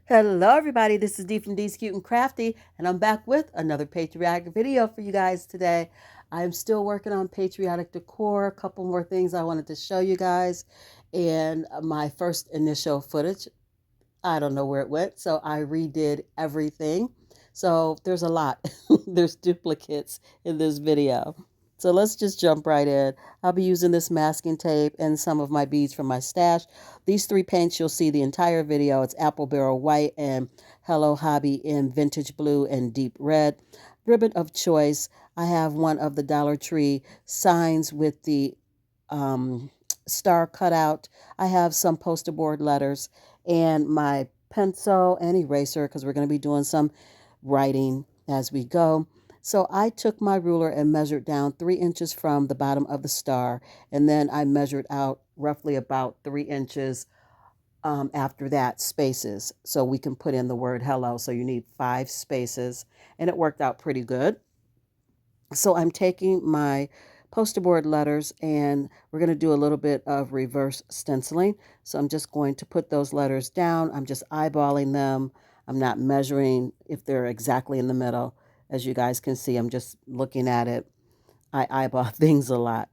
Hello, everybody. This is Dee from Dee's Cute and Crafty, and I'm back with another patriotic video for you guys today. I'm still working on patriotic decor. A couple more things I wanted to show you guys, and my first initial footage. I don't know where it went, so I redid everything. So there's a lot. There's duplicates in this video. So let's just jump right in. I'll be using this masking tape and some of my beads from my stash. These three paints, you'll see the entire video. It's Apple Barrel White and Hello Hobby in Vintage Blue and Deep Red. Ribbon of choice, I have one of the Dollar Tree signs with the um, star cutout. I have some poster board letters and my pencil and eraser because we're going to be doing some writing as we go. So I took my ruler and measured down 3 inches from the bottom of the star, and then I measured out roughly about 3 inches after that, spaces, so we can put in the word hello. So you need 5 spaces, and it worked out pretty good. So I'm taking my poster board letters and we're going to do a little bit of reverse stenciling. So I'm just going to put those letters down. I'm just eyeballing them. I'm not measuring if they're exactly in the middle. As you guys can see, I'm just looking at it. I eyeball things a lot.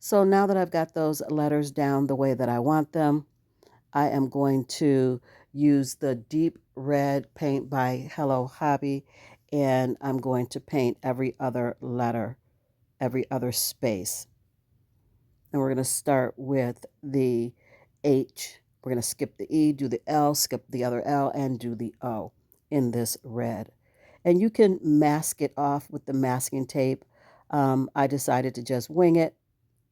So now that I've got those letters down the way that I want them, I am going to use the deep red paint by Hello Hobby, and I'm going to paint every other letter, every other space. And we're going to start with the H. We're going to skip the E, do the L, skip the other L, and do the O in this red. And you can mask it off with the masking tape. I decided to just wing it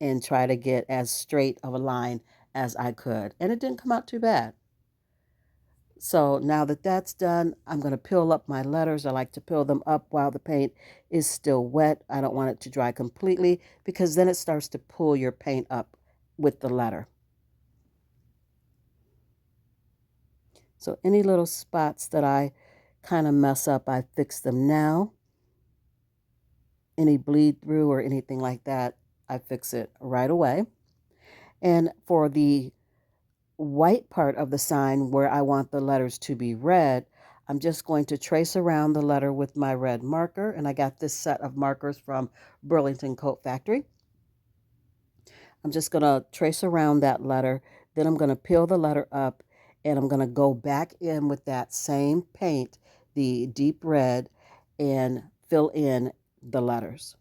and try to get as straight of a line as I could. And it didn't come out too bad. So now that that's done, I'm going to peel up my letters. I like to peel them up while the paint is still wet. I don't want it to dry completely because then it starts to pull your paint up with the letter. So any little spots that I kind of mess up, I fix them now. Any bleed through or anything like that, I fix it right away. And for the white part of the sign where I want the letters to be red, I'm just going to trace around the letter with my red marker. And I got this set of markers from Burlington Coat Factory. I'm just going to trace around that letter. Then I'm going to peel the letter up and I'm going to go back in with that same paint, the deep red, and fill in the letters.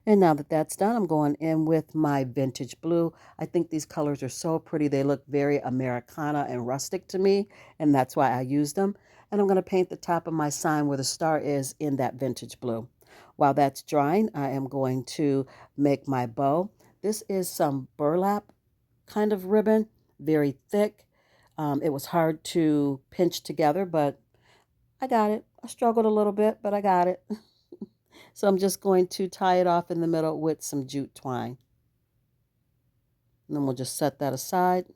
And now that that's done, I'm going in with my vintage blue. I think these colors are so pretty. They look very Americana and rustic to me, and that's why I use them. And I'm going to paint the top of my sign where the star is in that vintage blue. While that's drying, I am going to make my bow. This is some burlap kind of ribbon, very thick. It was hard to pinch together, but I got it. I struggled a little bit, but I got it. So I'm just going to tie it off in the middle with some jute twine. And then we'll just set that aside.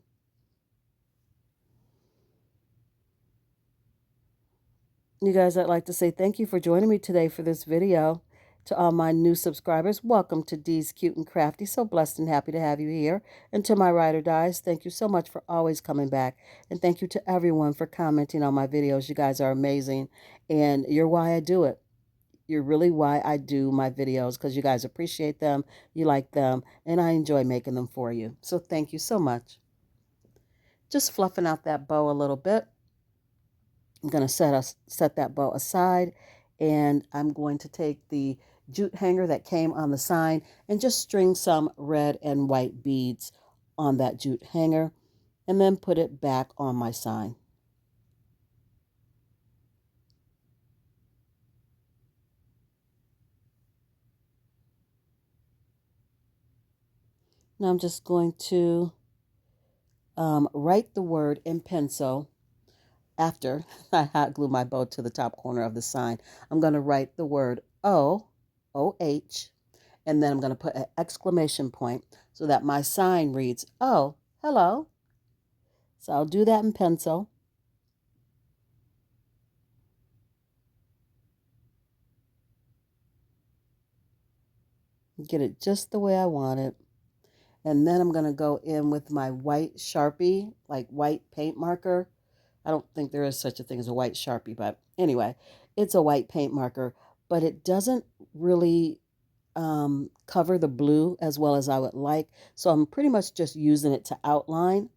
You guys, I'd like to say thank you for joining me today for this video. To all my new subscribers, welcome to Dee's Cute and Crafty. So blessed and happy to have you here. And to my ride or dies, thank you so much for always coming back. And thank you to everyone for commenting on my videos. You guys are amazing. And you're why I do it. You're really why I do my videos, because you guys appreciate them, you like them, and I enjoy making them for you. So thank you so much. Just fluffing out that bow a little bit. I'm going to set that bow aside, and I'm going to take the jute hanger that came on the sign and just string some red and white beads on that jute hanger and then put it back on my sign. Now I'm just going to write the word in pencil. After I hot glue my bow to the top corner of the sign, I'm going to write the word O-H, and then I'm going to put an exclamation point so that my sign reads, "Oh, hello." So I'll do that in pencil. Get it just the way I want it. And then I'm going to go in with my white Sharpie, like white paint marker, I don't think there is such a thing as a white Sharpie, but anyway, it's a white paint marker, but it doesn't really cover the blue as well as I would like. So I'm pretty much just using it to outline.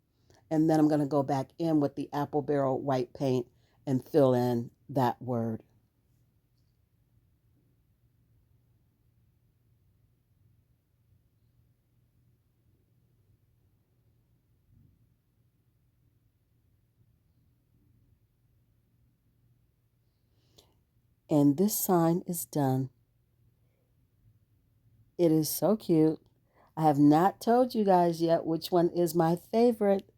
And then I'm going to go back in with the apple barrel white paint and fill in that word. And this sign is done. It is so cute. I have not told you guys yet which one is my favorite.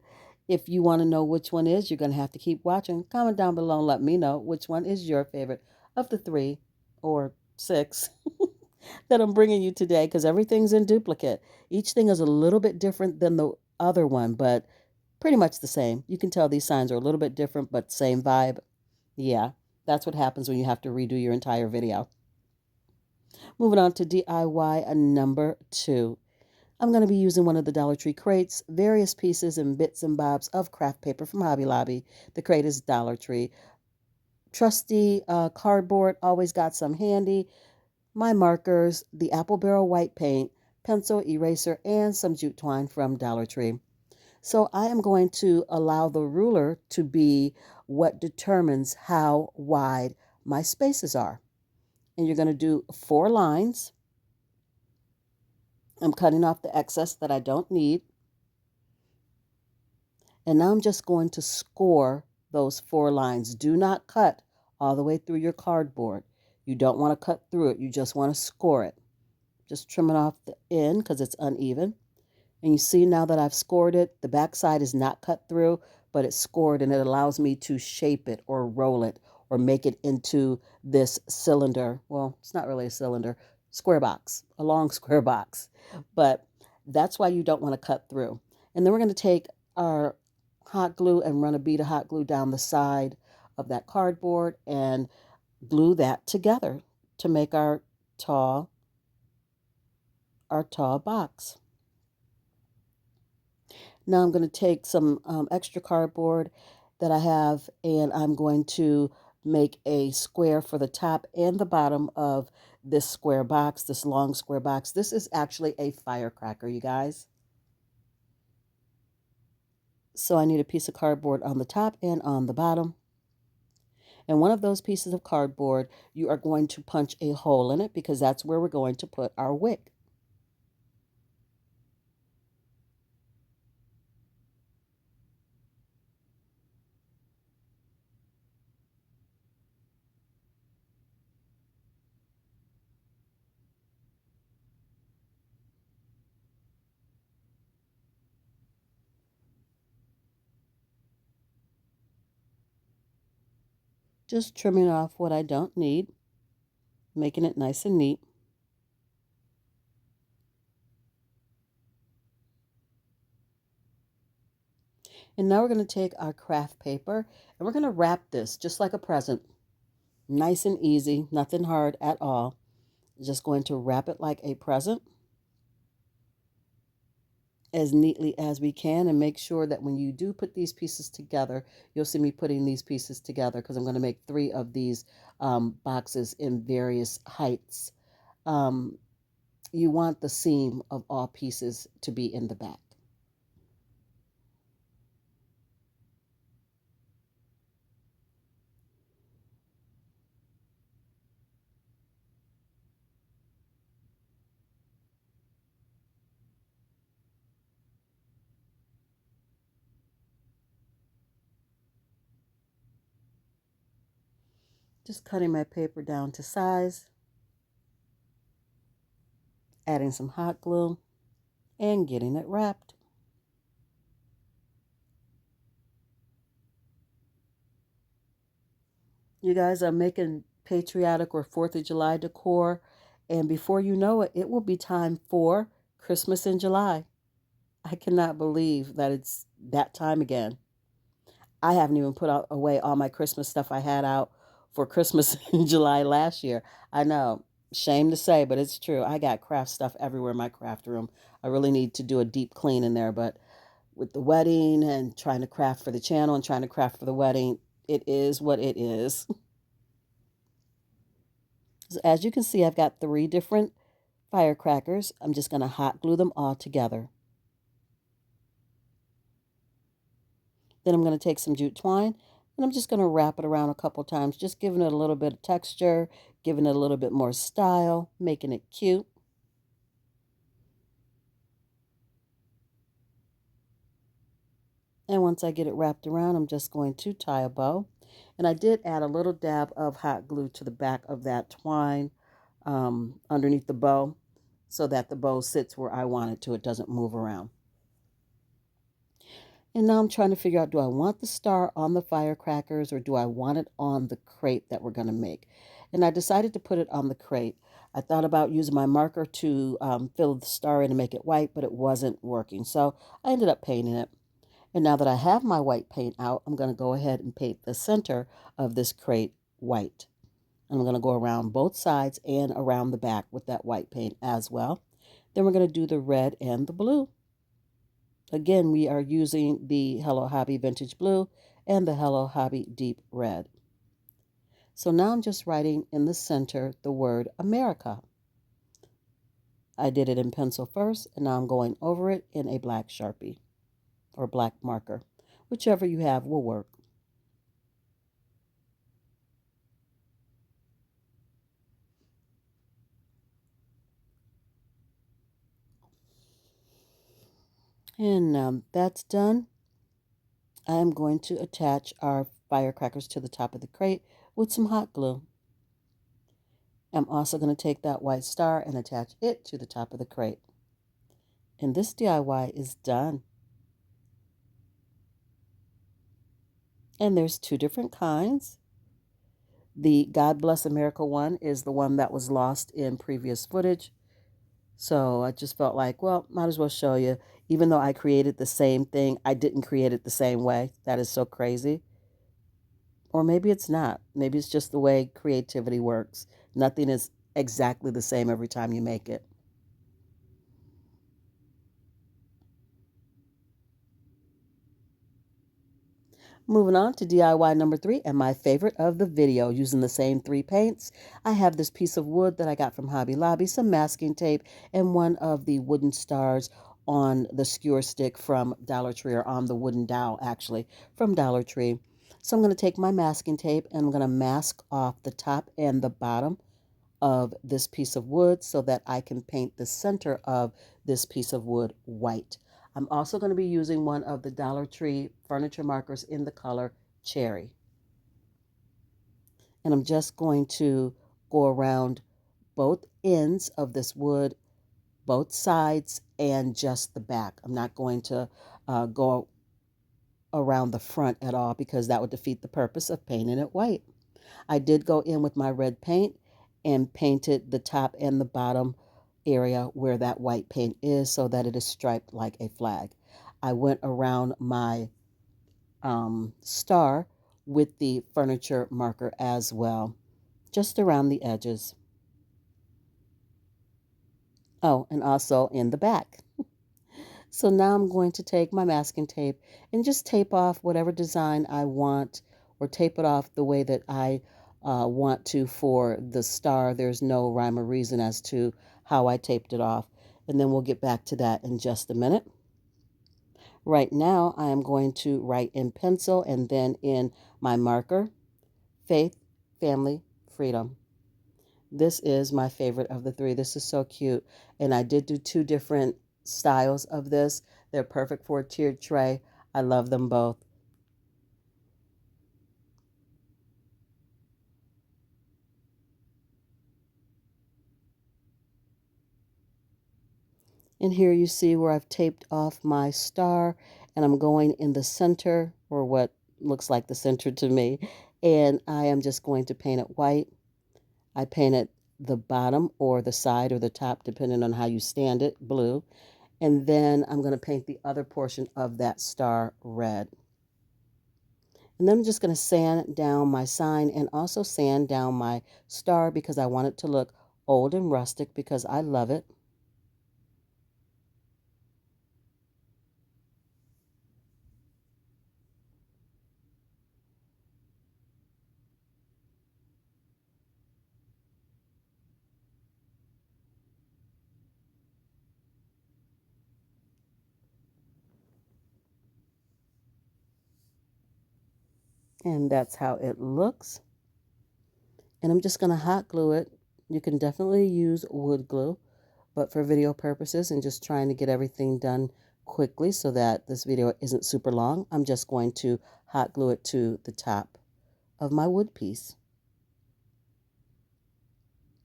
If you want to know which one is, you're going to have to keep watching. Comment down below and let me know which one is your favorite of the 3 or 6 that I'm bringing you today, because everything's in duplicate. Each thing is a little bit different than the other one, but pretty much the same. You can tell these signs are a little bit different, but same vibe. Yeah, that's what happens when you have to redo your entire video. Moving on to DIY number 2. I'm going to be using one of the Dollar Tree crates, various pieces and bits and bobs of craft paper from Hobby Lobby. The crate is Dollar Tree. Trusty cardboard, always got some handy. My markers, the apple barrel white paint, pencil, eraser, and some jute twine from Dollar Tree. So I am going to allow the ruler to be what determines how wide my spaces are. And you're going to do 4 lines. I'm cutting off the excess that I don't need. And now I'm just going to score those 4 lines. Do not cut all the way through your cardboard. You don't want to cut through it. You just want to score it. Just trimming off the end because it's uneven. And you see now that I've scored it, the back side is not cut through, but it's scored, and it allows me to shape it or roll it or make it into this cylinder. Well, it's not really a cylinder, square box, a long square box. But that's why you don't want to cut through. And then we're going to take our hot glue and run a bead of hot glue down the side of that cardboard and glue that together to make our tall box. Now I'm going to take some extra cardboard that I have, and I'm going to make a square for the top and the bottom of this square box, this long square box. This is actually a firecracker, you guys. So I need a piece of cardboard on the top and on the bottom. And one of those pieces of cardboard, you are going to punch a hole in it because that's where we're going to put our wick. Just trimming off what I don't need, making it nice and neat. And now we're going to take our craft paper and we're going to wrap this just like a present. Nice and easy, nothing hard at all. Just going to wrap it like a present as neatly as we can, and make sure that when you do put these pieces together, you'll see me putting these pieces together because I'm going to make 3 of these boxes in various heights. Um, you want the seam of all pieces to be in the back. Just cutting my paper down to size, adding some hot glue, and getting it wrapped. You guys are making patriotic or 4th of July decor, and before you know it, it will be time for Christmas in July. I cannot believe that it's that time again. I haven't even put away all my Christmas stuff I had out for Christmas in July last year. I know, shame to say, but it's true. I got craft stuff everywhere in my craft room. I really need to do a deep clean in there, but with the wedding and trying to craft for the channel and trying to craft for the wedding. It is what it is. So as you can see, I've got 3 different firecrackers. I'm just going to hot glue them all together. Then I'm going to take some jute twine and I'm just going to wrap it around a couple times, just giving it a little bit of texture, giving it a little bit more style, making it cute. And once I get it wrapped around, I'm just going to tie a bow. And I did add a little dab of hot glue to the back of that twine underneath the bow so that the bow sits where I want it to. It doesn't move around. And now I'm trying to figure out, do I want the star on the firecrackers or do I want it on the crate that we're going to make? And I decided to put it on the crate. I thought about using my marker to fill the star in and make it white, but it wasn't working. So I ended up painting it. And now that I have my white paint out, I'm going to go ahead and paint the center of this crate white. And I'm going to go around both sides and around the back with that white paint as well. Then we're going to do the red and the blue. Again, we are using the Hello Hobby Vintage Blue and the Hello Hobby Deep Red. So now I'm just writing in the center the word America. I did it in pencil first, and now I'm going over it in a black Sharpie or black marker. Whichever you have will work. And now that's done. I am going to attach our firecrackers to the top of the crate with some hot glue. I'm also going to take that white star and attach it to the top of the crate. And this DIY is done. And there's 2 different kinds. The God Bless America one is the one that was lost in previous footage. So I just felt like, well, might as well show you. Even though I created the same thing, I didn't create it the same way. That is so crazy. Or maybe it's not. Maybe it's just the way creativity works. Nothing is exactly the same every time you make it. Moving on to DIY number 3 and my favorite of the video, using the same 3 paints. I have this piece of wood that I got from Hobby Lobby, some masking tape, and one of the wooden stars on the skewer stick from Dollar Tree, or on the wooden dowel actually from Dollar Tree. So I'm going to take my masking tape and I'm going to mask off the top and the bottom of this piece of wood so that I can paint the center of this piece of wood white. I'm also going to be using one of the Dollar Tree furniture markers in the color Cherry. And I'm just going to go around both ends of this wood, both sides, and just the back. I'm not going to go around the front at all because that would defeat the purpose of painting it white. I did go in with my red paint and painted the top and the bottom area where that white paint is so that it is striped like a flag. I went around my star with the furniture marker as well, just around the edges. Oh, and also in the back. So now I'm going to take my masking tape and just tape off whatever design I want, or tape it off the way that I want to for the star. There's no rhyme or reason as to how I taped it off. And then we'll get back to that in just a minute. Right now, I am going to write in pencil and then in my marker, Faith, Family, Freedom. This is my favorite of the 3. This is so cute. And I did do 2 different styles of this. They're perfect for a tiered tray. I love them both. And here you see where I've taped off my star, and I'm going in the center, or what looks like the center to me, and I am just going to paint it white. I painted the bottom or the side or the top, depending on how you stand it, blue. And then I'm going to paint the other portion of that star red. And then I'm just going to sand down my sign and also sand down my star because I want it to look old and rustic because I love it. And that's how it looks. And I'm just going to hot glue it. You can definitely use wood glue, but for video purposes and just trying to get everything done quickly so that this video isn't super long, I'm just going to hot glue it to the top of my wood piece.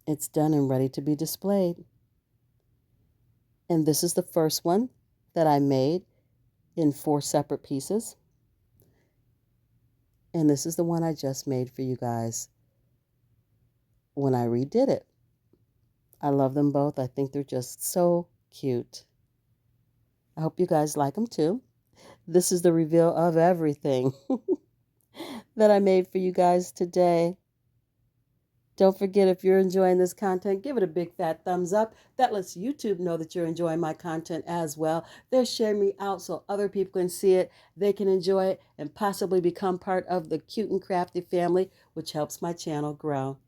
It's done and ready to be displayed. And this is the first one that I made in 4 separate pieces. And this is the one I just made for you guys when I redid it. I love them both. I think they're just so cute. I hope you guys like them too. This is the reveal of everything that I made for you guys today. Don't forget, if you're enjoying this content, give it a big fat thumbs up. That lets YouTube know that you're enjoying my content as well. They're sharing me out so other people can see it, they can enjoy it, and possibly become part of the Cute and Crafty family, which helps my channel grow.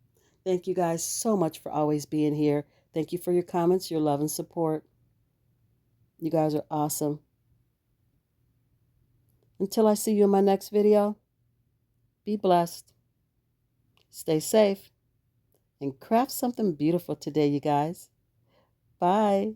Thank you guys so much for always being here. Thank you for your comments, your love, and support. You guys are awesome. Until I see you in my next video, be blessed, stay safe, and craft something beautiful today, you guys. Bye.